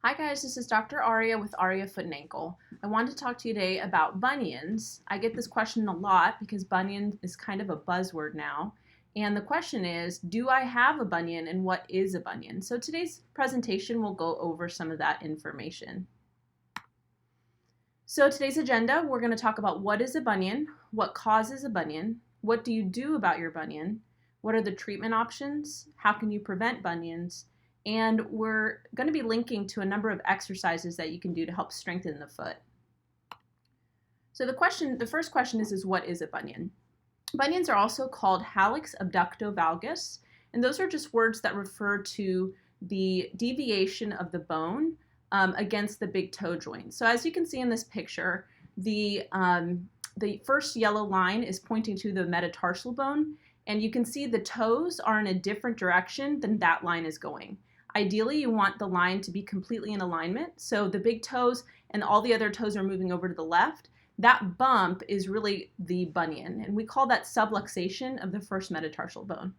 Hi guys, this is Dr. Arya with Arya Foot and Ankle. I wanted to talk to you today about bunions. I get this question a lot because bunion is kind of a buzzword now. And the question is, do I have a bunion and what is a bunion? So today's presentation will go over some of that information. So today's agenda, we're going to talk about what is a bunion, what causes a bunion, what do you do about your bunion, what are the treatment options, how can you prevent bunions, and we're going to be linking to a number of exercises that you can do to help strengthen the foot. So the first question is what is a bunion? Bunions are also called hallux abductovalgus, and those are just words that refer to the deviation of the bone against the big toe joint. So as you can see in this picture, the first yellow line is pointing to the metatarsal bone, and you can see the toes are in a different direction than that line is going. Ideally, you want the line to be completely in alignment, so the big toes and all the other toes are moving over to the left. That bump is really the bunion, and we call that subluxation of the first metatarsal bone.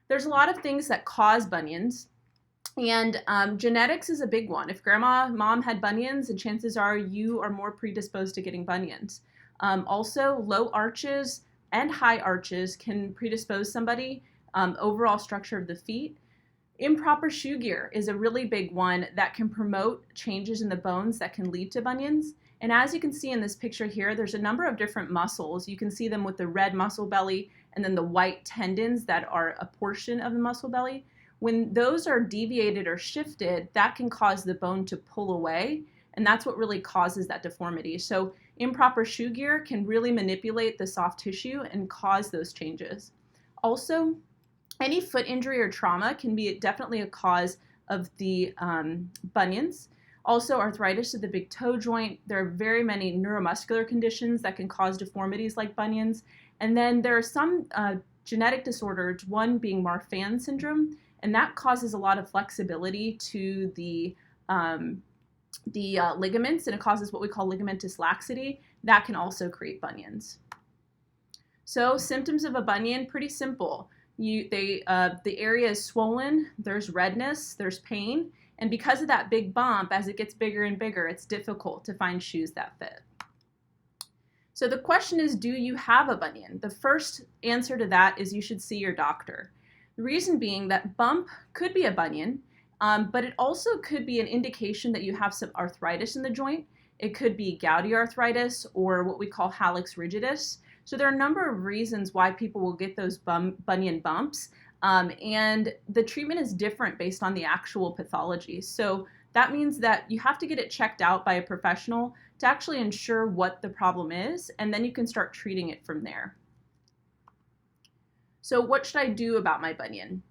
There's a lot of things that cause bunions, and genetics is a big one. If mom had bunions, the chances are you are more predisposed to getting bunions. Also, low arches and high arches can predispose somebody, overall structure of the feet. Improper shoe gear is a really big one that can promote changes in the bones that can lead to bunions. And as you can see in this picture here, there's a number of different muscles. You can see them with the red muscle belly and then the white tendons that are a portion of the muscle belly. When those are deviated or shifted, that can cause the bone to pull away, and that's what really causes that deformity. So improper shoe gear can really manipulate the soft tissue and cause those changes. Also, any foot injury or trauma can be definitely a cause of the bunions. Also, arthritis of the big toe joint. There are very many neuromuscular conditions that can cause deformities like bunions. And then there are some genetic disorders, one being Marfan syndrome, and that causes a lot of flexibility to the ligaments, and it causes what we call ligamentous laxity. That can also create bunions. So symptoms of a bunion, pretty simple. The area is swollen, there's redness, there's pain, and because of that big bump, as it gets bigger and bigger, it's difficult to find shoes that fit. So the question is, do you have a bunion? The first answer to that is you should see your doctor. The reason being that bump could be a bunion, but it also could be an indication that you have some arthritis in the joint. It could be gouty arthritis or what we call hallux rigidus. So there are a number of reasons why people will get those bunion bumps, and the treatment is different based on the actual pathology. So that means that you have to get it checked out by a professional to actually ensure what the problem is, and then you can start treating it from there. So what should I do about my bunion?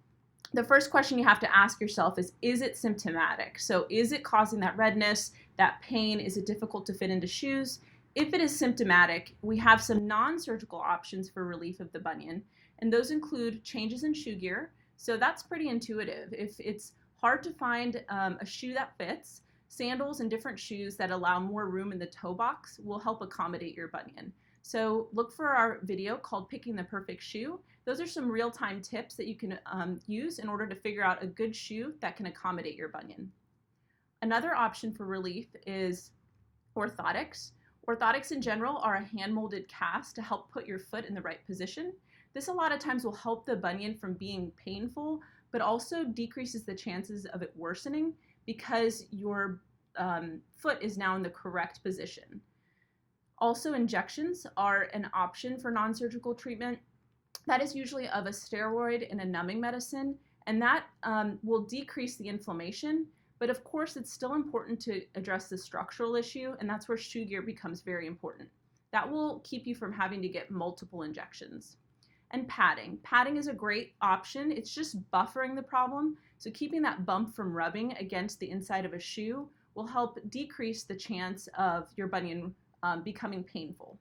The first question you have to ask yourself is it symptomatic? So is it causing that redness, that pain? Is it difficult to fit into shoes? If it is symptomatic, we have some non-surgical options for relief of the bunion, and those include changes in shoe gear. So that's pretty intuitive. If it's hard to find a shoe that fits, sandals and different shoes that allow more room in the toe box will help accommodate your bunion. So look for our video called Picking the Perfect Shoe. Those are some real-time tips that you can use in order to figure out a good shoe that can accommodate your bunion. Another option for relief is orthotics. Orthotics in general are a hand-molded cast to help put your foot in the right position. This a lot of times will help the bunion from being painful, but also decreases the chances of it worsening because your foot is now in the correct position. Also, injections are an option for non-surgical treatment. That is usually of a steroid and a numbing medicine, and that will decrease the inflammation. But of course, it's still important to address the structural issue, and that's where shoe gear becomes very important. That will keep you from having to get multiple injections. And padding. Padding is a great option. It's just buffering the problem, so keeping that bump from rubbing against the inside of a shoe will help decrease the chance of your bunion becoming painful.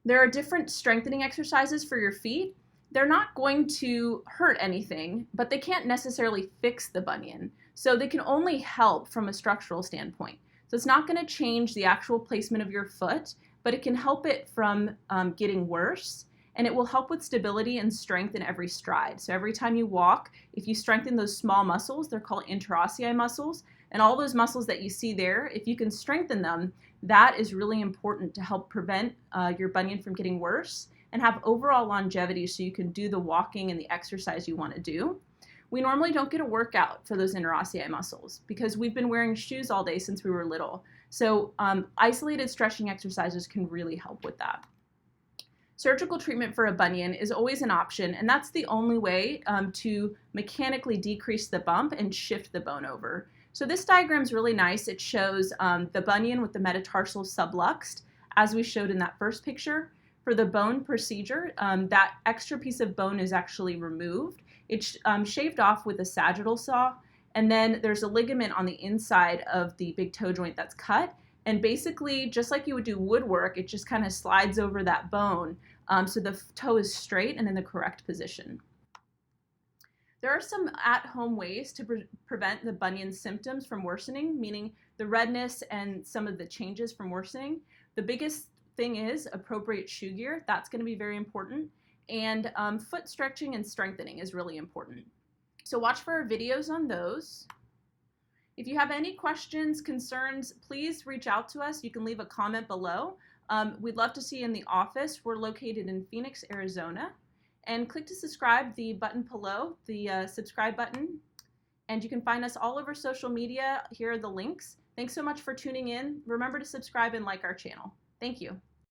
There are different strengthening exercises for your feet. They're not going to hurt anything, but they can't necessarily fix the bunion. So they can only help from a structural standpoint. So it's not going to change the actual placement of your foot, but it can help it from getting worse. and it will help with stability and strength in every stride. So every time you walk, if you strengthen those small muscles, they're called interossei muscles, and all those muscles that you see there, if you can strengthen them, that is really important to help prevent your bunion from getting worse and have overall longevity so you can do the walking and the exercise you want to do. We normally don't get a workout for those interossei muscles because we've been wearing shoes all day since we were little. So isolated stretching exercises can really help with that. Surgical treatment for a bunion is always an option, and that's the only way to mechanically decrease the bump and shift the bone over. So this diagram is really nice. It shows the bunion with the metatarsal subluxed, as we showed in that first picture. For the bone procedure, that extra piece of bone is actually removed. It's shaved off with a sagittal saw, and then there's a ligament on the inside of the big toe joint that's cut. And basically, just like you would do woodwork, it just kind of slides over that bone so the toe is straight and in the correct position. There are some at-home ways to prevent the bunion symptoms from worsening, meaning the redness and some of the changes from worsening. The biggest thing is appropriate shoe gear. That's going to be very important. And foot stretching and strengthening is really important. So watch for our videos on those. If you have any questions, concerns, please reach out to us. You can leave a comment below. We'd love to see you in the office. We're located in Phoenix, Arizona. And click to subscribe, the button below, the subscribe button. And you can find us all over social media. Here are the links. Thanks so much for tuning in. Remember to subscribe and like our channel. Thank you.